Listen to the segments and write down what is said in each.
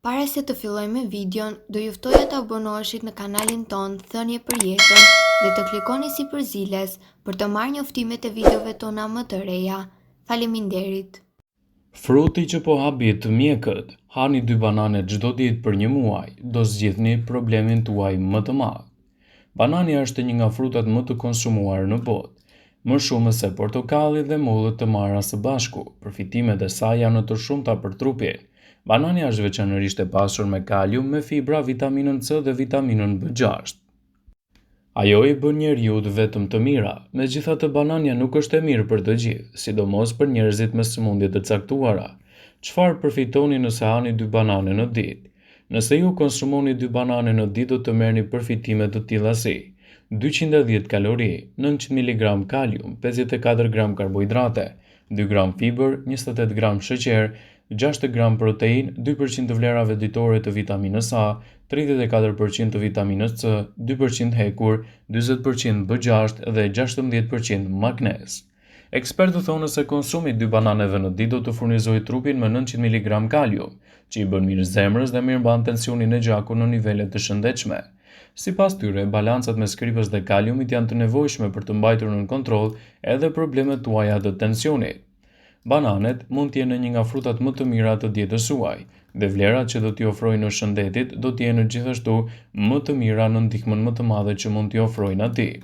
Para se të filloj me videon, do ju ftoja të abonoheshit në kanalin ton Thënie për Jetën dhe të klikoni sipër ziles për të marrë njoftimet e videove tona më të reja. Faleminderit. Fruti që po habit mjekët, hani 2 banane çdo ditë për 1 muaj, do zgjidhni problemin tuaj më të madh. Banani është një nga frutat më të konsumuar në botë, më shumë se portokalli dhe mollët të marra së bashku. Përfitimet e saj janë të shumta për trupin. Banani është veçanërisht e pasur me kalium, me fibra, vitaminën C dhe vitaminën B6. Ajo i bën njeriut vetëm të mira, megjithatë banania nuk është e mirë për të gjithë, sidomos për njerëzit me sëmundje të caktuara. Çfarë përfitoni nëse hani 2 banane në ditë? Nëse ju konsumoni 2 banane në ditë, do të merrni përfitime të tilla si 210 kalori, 900 mg kalium, 54 gram karbohidrate, 2 gram fiber, 28 gram sheqer, 6 gram protein, 2% të vlerave ditore të vitaminës A, 34% të vitaminës C, 2% hekur, 40% B6 dhe 16% magnez. Ekspertët thonë se konsumi 2 bananeve në ditë do të furnizojë trupin me 900 mg kalium, që i bën mirë zemrës dhe mirëmban tensionin e gjakut në nivele të shëndetshme. Sipas tyre, balancat mes kripës dhe kaliumit janë të nevojshme për të mbajtur në kontroll edhe problemet tuaja të tensionit. Bananet mund të jenë një nga frutat më të mira të dietës suaj, dhe vlerat që do t'i ofrojnë në shëndetit do të jenë gjithashtu më të mira në ndihmën më të madhe që mund t'i ofrojnë atij.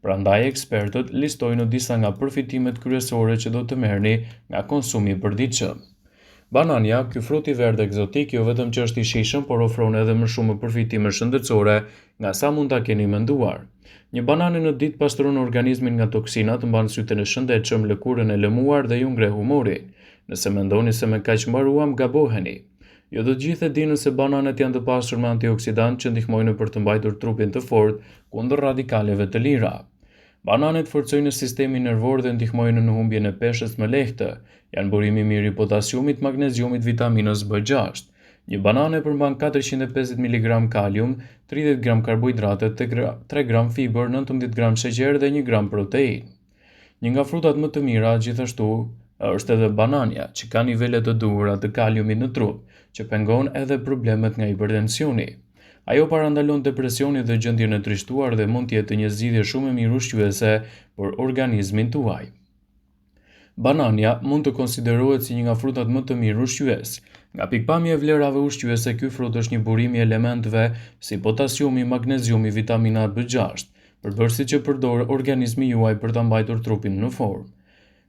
Prandaj ekspertët listojnë disa nga përfitimet kryesore që do të merrni nga konsumi i përditshëm. Banania, ky frut i verdh egzotik, jo vetëm që është i shijshëm, por ofron edhe më shumë përfitime shëndetësore nga sa mund ta keni menduar. Një banane në ditë pastron organizmin nga toksinat, mban syten e shëndetshëm, lëkurën e lëmuar dhe ju ngre humorin. Nëse mendoni se me kaq mbaruam, gaboheni. Jo të gjithë e dinë se bananet janë të pasur me antioksidantë që ndihmojnë për të mbajtur trupin të fortë kundër radikaleve të lira. Bananet forcojnë sistemin nervor dhe ndihmojnë në humbjen e peshës me lehtë. Janë burimi i mirë i potasiumit, magneziumit, vitaminës B6. Një banane përmban 450 mg kalium, 30 gram karbohidrate, 3 gram fiber, 19 gram sheqer dhe 1 gram protein. Një nga frutat më të mira gjithashtu është edhe banania, që ka nivele të duhura të kaliumit në trup, që pengon edhe problemet nga hipertensioni. Ajo parandalon depresionin dhe gjendjen e trishtuar dhe mund të jetë një zgjidhje shumë e mirë ushqyese për organizmin tuaj. Banania mund të konsiderohet si një nga frutat më të mirë ushqyes. Nga pikpamja e vlerave ushqyese, ky frut është një burim i elementeve si potasiumi, magneziumi, vitamina B6, përbërësit që përdor organizmi juaj për ta mbajtur trupin në formë.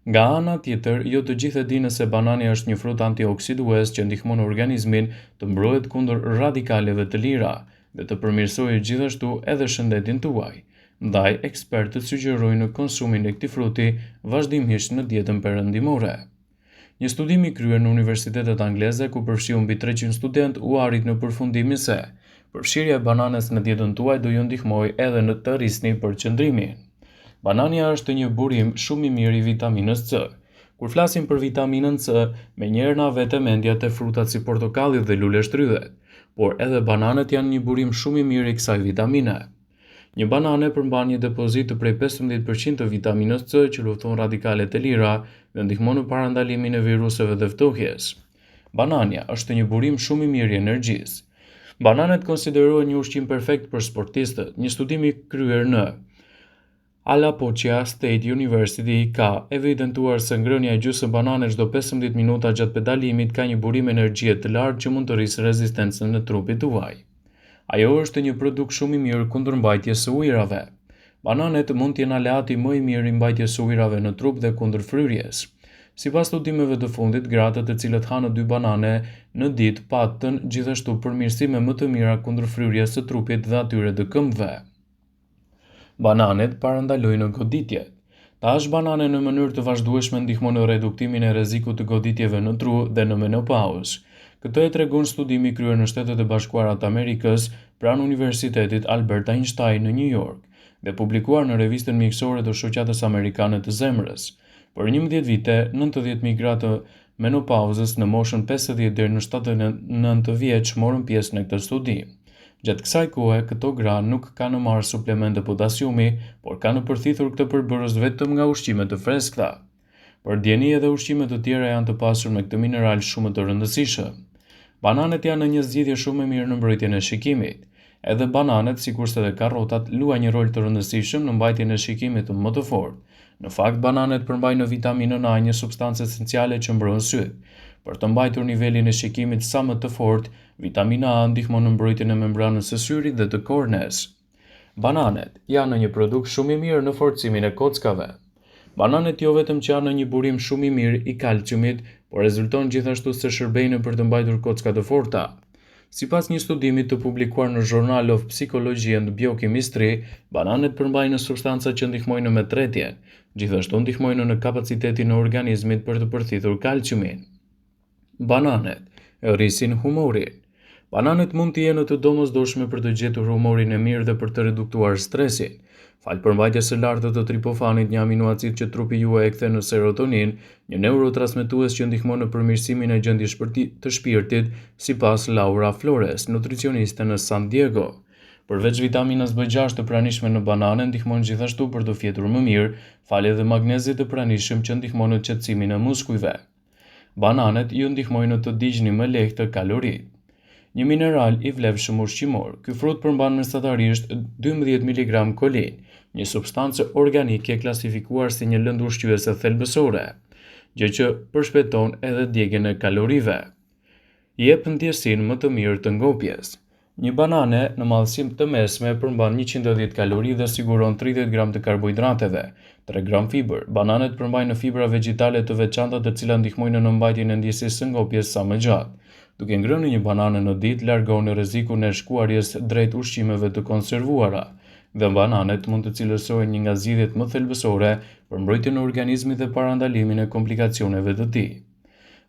Nga ana tjetër, jo të gjithë e dinë se banania është një frut antioksidues që ndihmon organizmin të mbrohet kundër radikaleve të lira dhe të përmirësojë gjithashtu edhe shëndetin tuaj. Ndaj, ekspertët sugjerojnë konsumin e këtij fruti vazhdimisht në dietën perëndimore. Një studim i kryer në universitetet angleze, ku përfshiu mbi 300 studentë, u arrit në përfundimin se përfshirja e bananes në dietën tuaj do ju ndihmojë edhe në të rrisni përqendrimin. Banania është një burim shumë i mirë i vitaminës C. Kur flasim për vitaminën C, menjëherë na vete mendja te frutat si portokalli dhe luleshtrydhet, por edhe bananet janë një burim shumë i mirë i kësaj vitamine. Një banane përmban një depozit të prej 15% të vitaminës C që lufton radikalet e lira dhe ndihmon në parandalimin e viruseve dhe ftohjes. Banania është një burim shumë i mirë i energjisë. Bananet konsiderohen një ushqim perfekt për sportistët. Një studim i kryer në Allapocia State University ka evidentuar se ngrënia e gjysmë banane çdo 15 minuta gjatë pedalimit ka një burim energjie të lartë që mund të rrisë rezistencën e trupit tuaj. Ajo është një produkt shumë i mirë kundër mbajtjes së ujërave. Bananet mund të jenë aleati më i mirë i mbajtjes së ujërave në trup dhe kundër fryrjes. Sipas studimeve të fundit, gratë të cilët hanë 2 banane në ditë patën gjithashtu përmirësime më të mira kundër fryrjes së trupit dhe atyre të këmbëve. Bananet parandalojnë goditjet. Ta hash banane në mënyrë të vazhdueshme ndihmon në reduktimin e rrezikut të goditjeve në tru dhe në menopauzë. Këtë e tregon studimi i kryer në Shtetet e Bashkuara të Amerikës pranë Universitetit Albert Einstein në New York dhe publikuar në revistën mjekësore të Shoqatës Amerikane të Zemrës. Për 11 vite, 90 gra të menopauzës në moshën 50 deri në 79 vjeç morën pjesë në këtë studim. Gjatë kësaj kohe, këto gra nuk kanë marrë suplemente potasiumi, por kanë përthithur këtë përbërës vetëm nga ushqime të freskëta. Por djeni edhe ushqimet të tjera janë të pasur me këtë mineral shumë të rëndësishëm. Bananet janë një zgjidhje shumë e mirë në mbrojtjen e shikimit. Edhe bananet, sikurse edhe karrotat, luajnë një rol të rëndësishëm në mbajtjen e shikimit më të fortë. Në fakt, bananet përmbajnë vitaminën A, një substancë esenciale që mbron syt. Për të mbajtur nivelin e shikimit sa më të fortë, vitamina A ndihmon në mbrojtjen e membranës së syrit dhe të korneas. Bananet janë një produkt shumë i mirë në forcimin e kockave. Bananet jo vetëm që janë një burim shumë i mirë i kalciumit, por rezulton gjithashtu se shërbejnë për të mbajtur kocka të forta. Sipas një studimi të publikuar në Journal of Psychology and Biochemistry, bananet përmbajnë substanca që ndihmojnë me tretjen, gjithashtu ndihmojnë në kapacitetin e organizmit për të përthithur kalciumin. Bananet e rrisin humorin. Bananet mund të jenë të domosdoshme për të gjetur humorin e mirë dhe për të reduktuar stresin. Falë përmbajtjes së lartë të tripofanit, një aminoacid që trupi juaj e kthen në serotonin, një neurotransmetues që ndihmon në përmirësimin e gjendjes të shpirtit, sipas Laura Flores, nutricioniste në San Diego. Përveç vitaminës B6 të pranishme në banane, ndihmon gjithashtu për të fjetur më mirë, falë edhe magnezit të pranishëm që ndihmon në qetësimin e muskujve. Bananet ju ndihmojnë të digjni më lehtë kalorit. Një mineral i vlefshëm ushqimor, ky frut përmban mesatarisht 12 mg kolin, një substancë organike klasifikuar si një lëndë ushqyese thelbësore, gjë që përshpejton edhe djegjen e kalorive. Jep ndjesinë më të mirë të ngopjes. Një banane në madhësi të mesme përmban 110 kalori dhe siguron 30 gram të karbohidrateve, 3 gram fibër. Bananet përmbajnë fibra vegjitale të veçanta të cilat ndihmojnë në mbajtjen e ndjesisë së ngopjes sa më gjatë. Duke ngrënë një banane në ditë, largon rrezikun e shkuarjes drejt ushqimeve të konservuara, dhe bananet mund të cilësohen një nga zgjidhjet më thelbësore për mbrojtjen e organizmit dhe parandalimin e komplikacioneve të tij.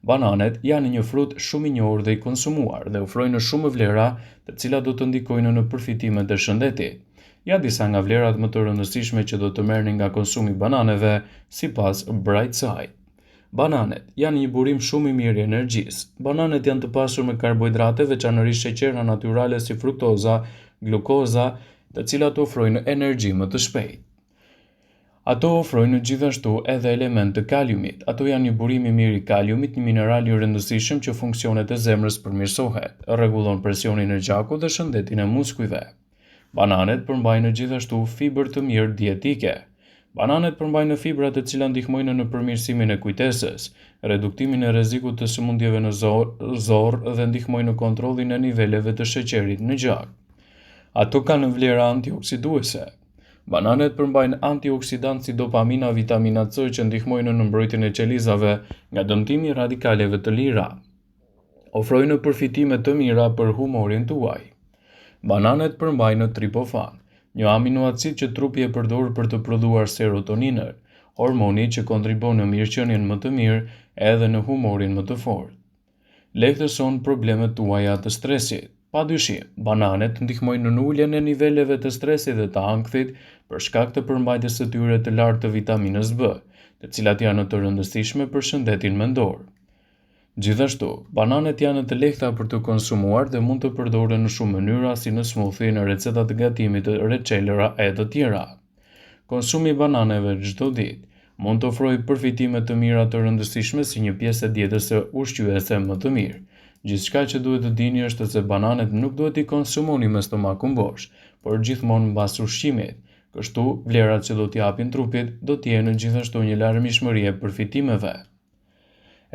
Bananet janë një frut shumë i njohur dhe i konsumuar dhe ofrojnë shumë vlera, të cilat do të ndikojnë në përfitimet e shëndetit. Ja disa nga vlerat më të rëndësishme që do të merrni nga konsumi i bananeve, sipas Brightside. Bananet janë një burim shumë i mirë i energjisë. Bananet janë të pasur me karbohidrate, veçanërisht sheqerna natyrale si fruktoza, glukoza, të cilat ofrojnë energji më të shpejtë. Ato ofrojnë gjithashtu edhe element të kaliumit. Ato janë një burim i mirë i kaliumit, një mineral i rëndësishëm që funksionet e zemrës përmirësohet, rregullon presionin e gjakut dhe shëndetin e muskujve. Bananet përmbajnë gjithashtu fibër të mirë dietike. Bananet përmbajnë fibra të cilat ndihmojnë në përmirësimin e kujtesës, reduktimin e rrezikut të sëmundjeve në zorr dhe ndihmojnë në kontrollin e niveleve të sheqerit në gjak. Ato kanë vlera antioksiduese. Bananet përmbajnë antioksidantë si dopamina, vitamina C që ndihmojnë në mbrojtjen e qelizave nga dëmtimi i radikaleve të lira. Ofrojnë përfitime të mira për humorin tuaj. Bananet përmbajnë tripofan, një aminoacid që trupi e përdor për të prodhuar serotoninën, hormoni që kontribon në mirëqenien më të mirë edhe në humorin më të fortë. Lehtëson problemet tuaja të stresit. Padyshim, bananet ndihmojnë në uljen e niveleve të stresit dhe të ankthit për shkak të përmbajtjes së tyre të lartë të vitaminës B, të cilat janë të rëndësishme për shëndetin mendor. Gjithashtu, bananet janë të lehta për të konsumuar dhe mund të përdoren në shumë mënyra si në smoothie, në receta të gatimit, recellera e të tjera. Konsumi i bananeve çdo ditë mund të ofrojë përfitime të mira të rëndësishme si një pjesë e dietës së ushqyese më të mirë. Gjithçka që duhet të dini është se bananet nuk duhet i konsumoni me stomakun bosh, por gjithmonë mbas ushqimit. Kështu, vlerat që do t'i japin trupit do të jenë gjithashtu një larmishmëri e përfitimeve.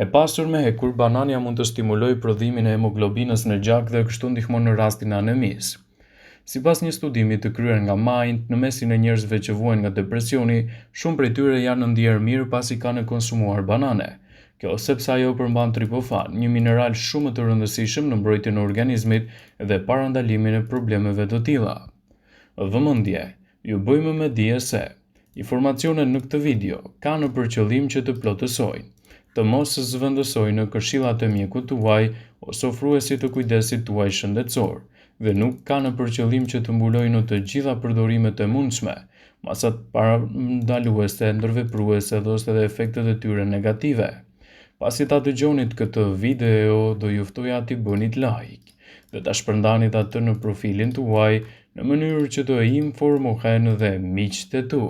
E pasur me hekur, banania mund të stimulojë prodhimin e hemoglobinës në gjak dhe kështu ndihmon në rastin e anemisë. Sipas një studimi të kryer nga Mind, në mesin e njerëzve që vuajnë nga depresioni, shumë prej tyre janë në ndjerë mirë pasi kanë konsumuar banane. Kjo sepse ajo përmban tripofan, një mineral shumë të rëndësishëm në mbrojtjen e organizmit dhe parandalimin e problemeve të tilla. Vëmendje, ju bëjmë me dije se informacionet në këtë video kanë për qëllim që të plotësojnë, të mos zëvendësojnë këshillat e mjekut tuaj ose ofruesit të kujdesit tuaj shëndetësor, dhe nuk kanë për qëllim që të mbulojnë të gjitha përdorimet e mundshme, masat parandaluese, ndërvepruese ose edhe efektet e tyre negative. Pasi ta dëgjonit këtë video, do ju ftoja t'i bënit like dhe ta shpërndanit atë në profilin tuaj në mënyrë që të informohen dhe miqtë e tu.